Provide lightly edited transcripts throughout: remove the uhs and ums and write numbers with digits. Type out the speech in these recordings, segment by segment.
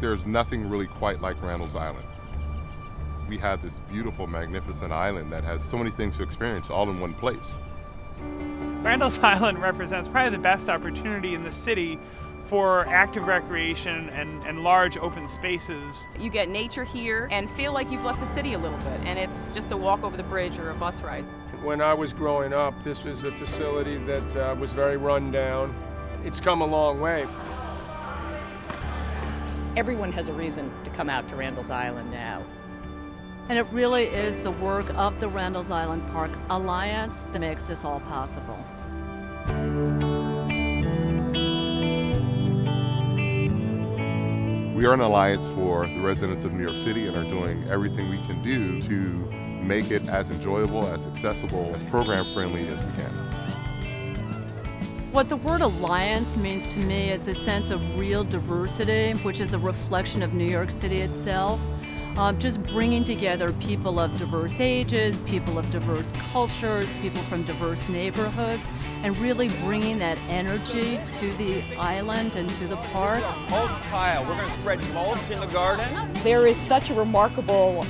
there's nothing really quite like Randall's Island. We have this beautiful, magnificent island that has so many things to experience all in one place. Randall's Island represents probably the best opportunity in the city for active recreation and large open spaces. You get nature here and feel like you've left the city a little bit, and it's just a walk over the bridge or a bus ride. When I was growing up, this was a facility that was very run down. It's come a long way. Everyone has a reason to come out to Randall's Island now. And it really is the work of the Randall's Island Park Alliance that makes this all possible. We are an alliance for the residents of New York City and are doing everything we can do to make it as enjoyable, as accessible, as program-friendly as we can. What the word alliance means to me is a sense of real diversity, which is a reflection of New York City itself. Just bringing together people of diverse ages, people of diverse cultures, people from diverse neighborhoods, and really bringing that energy to the island and to the park. Mulch pile. We're going to spread mulch in the garden. There is such a remarkable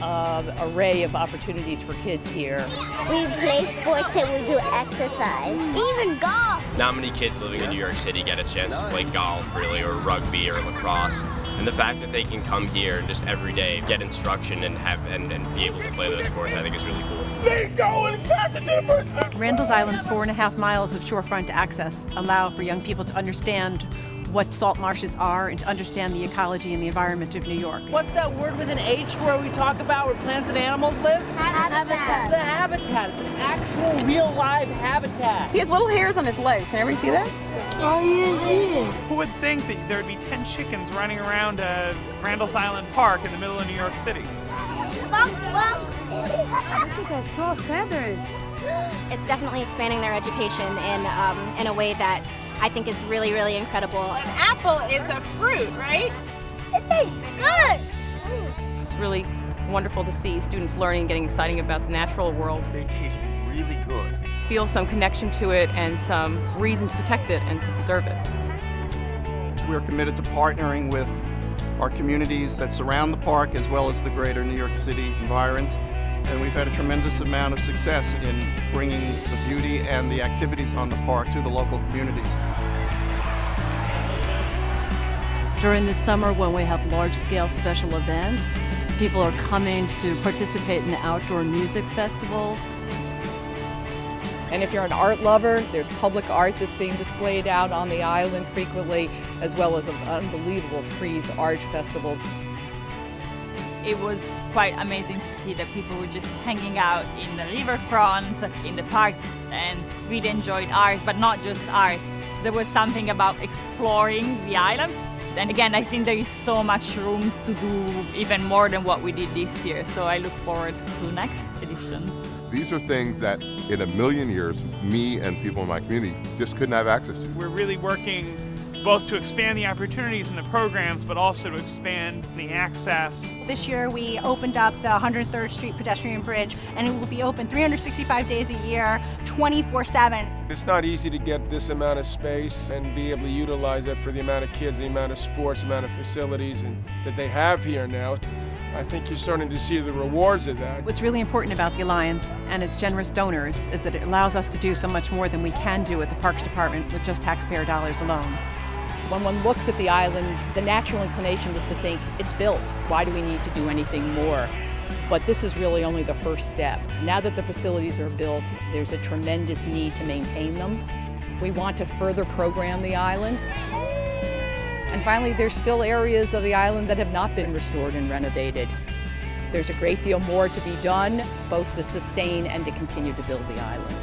array of opportunities for kids here. We play sports and we do exercise, even golf. Not many kids living in New York City get a chance to play golf, really, or rugby or lacrosse. And the fact that they can come here and just every day get instruction and be able to play those sports, I think is really cool. They go and pass it to the birds. Randall's Island's 4.5 miles of shorefront access allow for young people to understand what salt marshes are and to understand the ecology and the environment of New York. What's that word with an H where we talk about where plants and animals live? Habitat. It's a habitat. It's an actual, real, live habitat. He has little hairs on his legs. Can everybody see that? Oh, you see it. Who would think that there'd be 10 chickens running around Randall's Island Park in the middle of New York City? Look at those soft feathers. It's definitely expanding their education in a way that I think is really, really incredible. An apple is a fruit, right? It tastes good. It's really wonderful to see students learning, getting excited about the natural world. They taste really good. Feel some connection to it and some reason to protect it and to preserve it. We're committed to partnering with our communities that surround the park as well as the greater New York City environs. And we've had a tremendous amount of success in bringing the beauty and the activities on the park to the local communities. During the summer when we have large-scale special events, people are coming to participate in outdoor music festivals. And if you're an art lover, there's public art that's being displayed out on the island frequently, as well as an unbelievable Frieze art festival. It was quite amazing to see that people were just hanging out in the riverfront, in the park, and really enjoyed art, but not just art. There was something about exploring the island. And again, I think there is so much room to do even more than what we did this year, so I look forward to the next edition. These are things that in a million years, me and people in my community just couldn't have access to. We're really working both to expand the opportunities in the programs, but also to expand the access. This year we opened up the 103rd Street pedestrian bridge, and it will be open 365 days a year, 24/7. It's not easy to get this amount of space and be able to utilize it for the amount of kids, the amount of sports, the amount of facilities that they have here now. I think you're starting to see the rewards of that. What's really important about the Alliance and its generous donors is that it allows us to do so much more than we can do at the Parks Department with just taxpayer dollars alone. When one looks at the island, the natural inclination is to think, it's built. Why do we need to do anything more? But this is really only the first step. Now that the facilities are built, there's a tremendous need to maintain them. We want to further program the island. And finally, there's still areas of the island that have not been restored and renovated. There's a great deal more to be done, both to sustain and to continue to build the island.